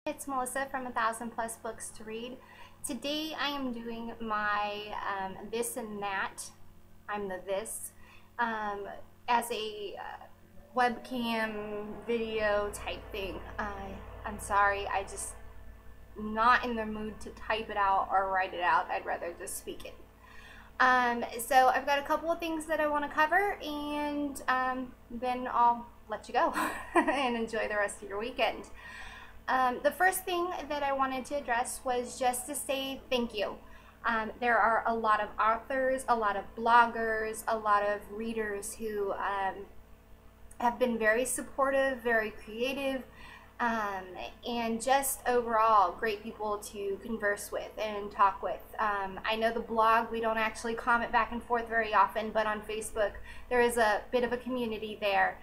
It's Melissa from 1000+ Books to Read. Today I am doing my this and that. I'm the this as a webcam video type thing. I'm sorry, I just not in the mood to type it out or write it out. I'd rather just speak it. So I've got a couple of things that I want to cover, and then I'll let you go and enjoy the rest of your weekend. The first thing that I wanted to address was just to say thank you. There are a lot of authors, a lot of bloggers, a lot of readers who have been very supportive, very creative, and just overall great people to converse with and talk with. I know the blog, we don't actually comment back and forth very often, but on Facebook there is a bit of a community there.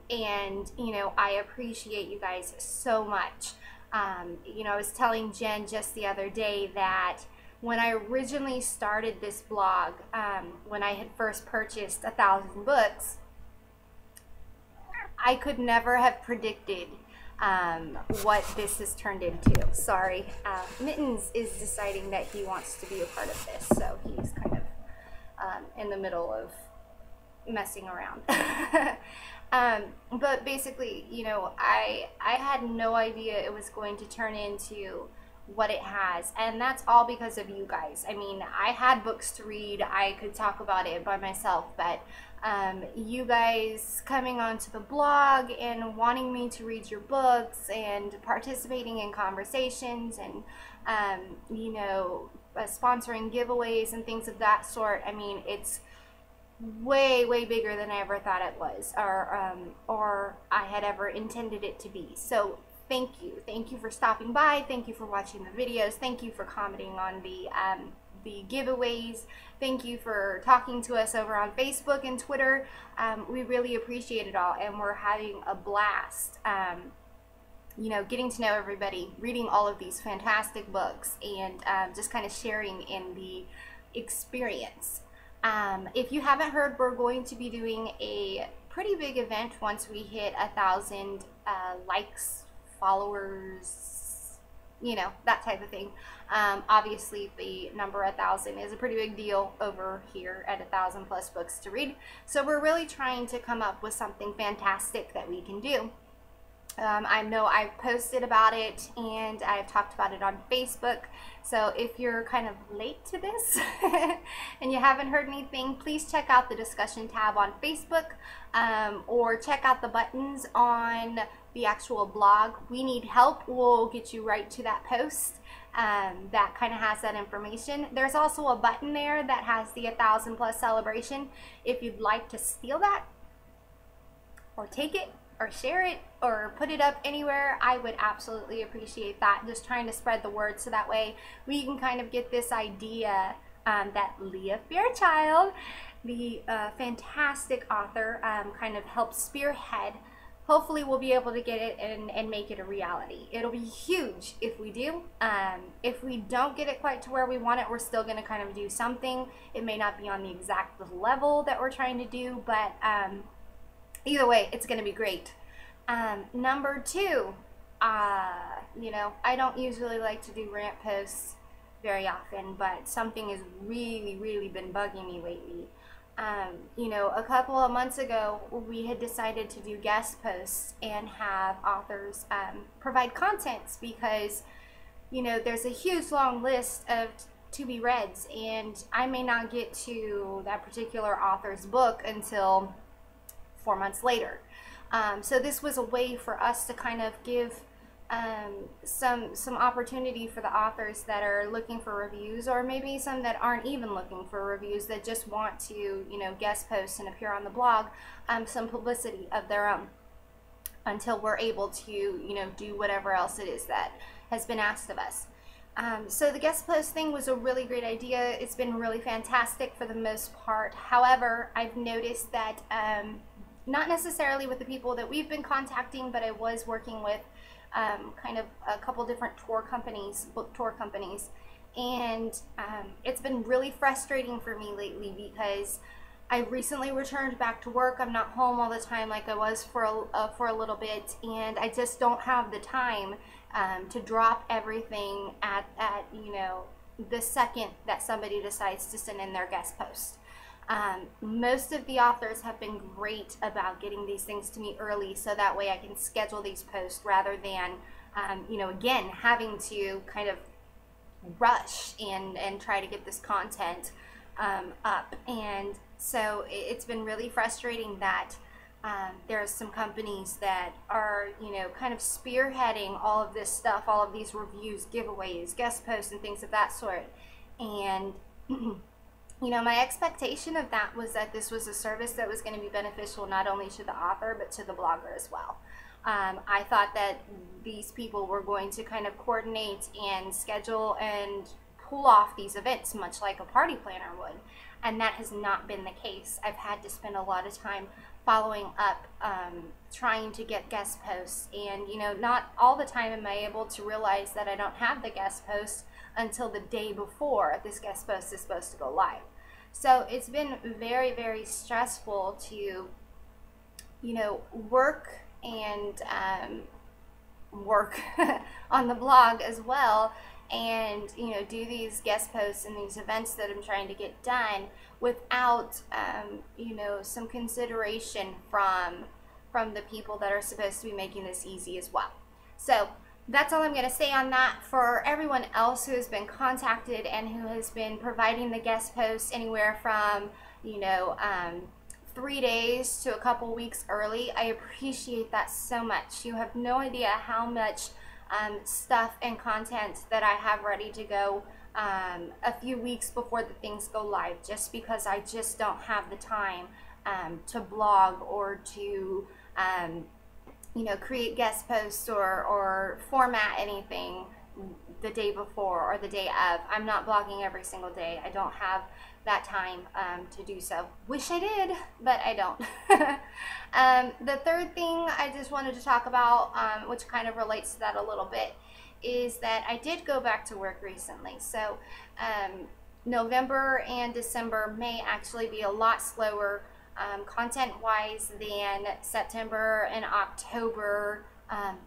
And you know, I appreciate you guys so much. You know, I was telling Jen just the other day that when I originally started this blog, when I had first purchased 1,000 books, I could never have predicted what this has turned into. Sorry, Mittens is deciding that he wants to be a part of this, so he's kind of in the middle of messing around. But basically, you know, I had no idea it was going to turn into what it has, and that's all because of you guys. I mean, I had books to read, I could talk about it by myself, but you guys coming onto the blog and wanting me to read your books and participating in conversations and you know, sponsoring giveaways and things of that sort. I mean, it's way bigger than I ever thought it was, or I had ever intended it to be. So thank you for stopping by, thank you for watching the videos, thank you for commenting on the giveaways, thank you for talking to us over on Facebook and Twitter. We really appreciate it all, and we're having a blast, you know, getting to know everybody, reading all of these fantastic books, and just kind of sharing in the experience. If you haven't heard, we're going to be doing a pretty big event once we hit 1,000 likes, followers, you know, that type of thing. Obviously, the number 1,000 is a pretty big deal over here at 1000+ Books to Read. So we're really trying to come up with something fantastic that we can do. I know I've posted about it and I've talked about it on Facebook, so if you're kind of late to this and you haven't heard anything, please check out the discussion tab on Facebook, or check out the buttons on the actual blog. We Need Help will get you right to that post that kind of has that information. There's also a button there that has the 1,000+ celebration. If you'd like to steal that or take it or share it or put it up anywhere, I would absolutely appreciate that. Just trying to spread the word so that way we can kind of get this idea that Leah Fairchild, the fantastic author, kind of helped spearhead. Hopefully we'll be able to get it and make it a reality. It'll be huge if we do. If we don't get it quite to where we want it, we're still going to kind of do something. It may not be on the exact level that we're trying to do, but either way, it's going to be great. Number two, you know, I don't usually like to do rant posts very often, but something has really been bugging me lately. You know, a couple of months ago, we had decided to do guest posts and have authors provide contents because, you know, there's a huge long list of to be reads, and I may not get to that particular author's book until 4 months later. So this was a way for us to kind of give some opportunity for the authors that are looking for reviews, or maybe some that aren't even looking for reviews, that just want to, you know, guest post and appear on the blog, some publicity of their own until we're able to, you know, do whatever else it is that has been asked of us. So the guest post thing was a really great idea. It's been really fantastic for the most part. However, I've noticed that not necessarily with the people that we've been contacting, but I was working with kind of a couple different tour companies, book tour companies, and it's been really frustrating for me lately because I recently returned back to work. I'm not home all the time like I was for a little bit, and I just don't have the time to drop everything at the second that somebody decides to send in their guest post. Most of the authors have been great about getting these things to me early, so that way I can schedule these posts rather than again having to kind of rush and try to get this content up. And so it's been really frustrating that there's some companies that are, kind of spearheading all of this stuff, all of these reviews, giveaways, guest posts, and things of that sort. And, my expectation of that was that this was a service that was going to be beneficial not only to the author, but to the blogger as well. I thought that these people were going to kind of coordinate and schedule and pull off these events much like a party planner would, and that has not been the case. I've had to spend a lot of time following up, trying to get guest posts, and not all the time am I able to realize that I don't have the guest post until the day before this guest post is supposed to go live. So it's been very, very stressful to work and work on the blog as well, and do these guest posts and these events that I'm trying to get done without some consideration from the people that are supposed to be making this easy as well. So that's all I'm going to say on that. For everyone else who has been contacted and who has been providing the guest posts anywhere from 3 days to a couple weeks early, I appreciate that so much. You have no idea how much stuff and content that I have ready to go a few weeks before the things go live, just because I just don't have the time to blog or to create guest posts or format anything the day before or the day of. I'm not blogging every single day. I don't have that time to do so. Wish I did, but I don't. The third thing I just wanted to talk about, which kind of relates to that a little bit, is that I did go back to work recently. So November and December may actually be a lot slower content-wise than September and October,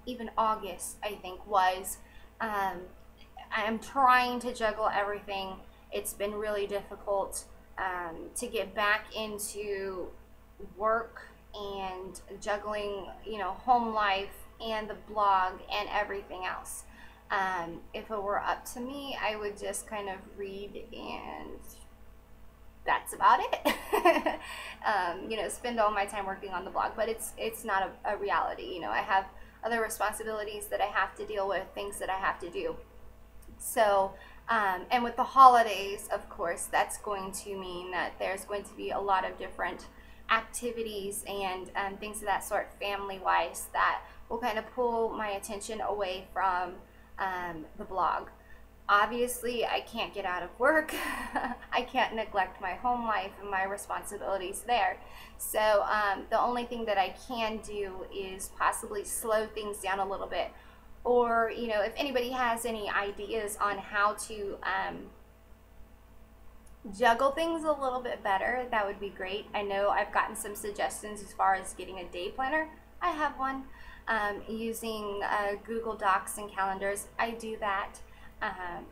even August, I think was. I'm trying to juggle everything. It's been really difficult to get back into work and juggling, home life and the blog and everything else. If it were up to me, I would just kind of read and that's about it. Spend all my time working on the blog, but it's not a reality. I have other responsibilities that I have to deal with, things that I have to do. So, and with the holidays, of course, that's going to mean that there's going to be a lot of different activities and things of that sort, family-wise, that will kind of pull my attention away from the blog. Obviously, I can't get out of work. I can't neglect my home life and my responsibilities there. So the only thing that I can do is possibly slow things down a little bit. Or, if anybody has any ideas on how to juggle things a little bit better, that would be great. I know I've gotten some suggestions as far as getting a day planner. I have one using Google Docs and calendars. I do that.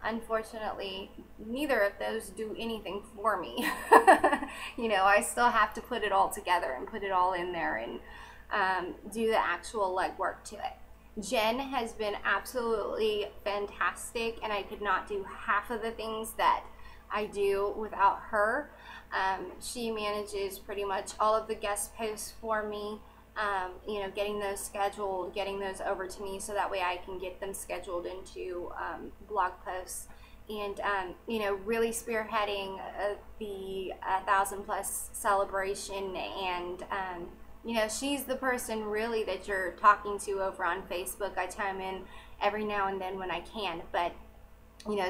Unfortunately, neither of those do anything for me. I still have to put it all together and put it all in there and do the actual legwork to it. Jen has been absolutely fantastic, and I could not do half of the things that I do without her. She manages pretty much all of the guest posts for me, getting those scheduled, getting those over to me so that way I can get them scheduled into blog posts, and really spearheading the 1,000+ celebration. And she's the person really that you're talking to over on Facebook. I chime in every now and then when I can, but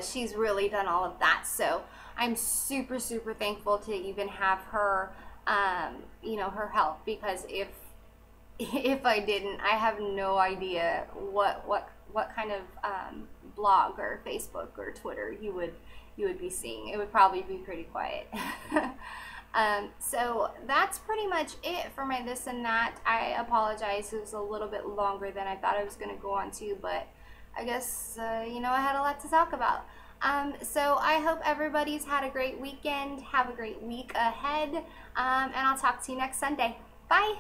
she's really done all of that. So I'm super, super thankful to even have her, her help, because if I didn't, I have no idea what kind of blog or Facebook or Twitter you would be seeing. It would probably be pretty quiet. So that's pretty much it for my this and that. I apologize, it was a little bit longer than I thought I was going to go on to, but I guess, I had a lot to talk about. So I hope everybody's had a great weekend, have a great week ahead, and I'll talk to you next Sunday. Bye!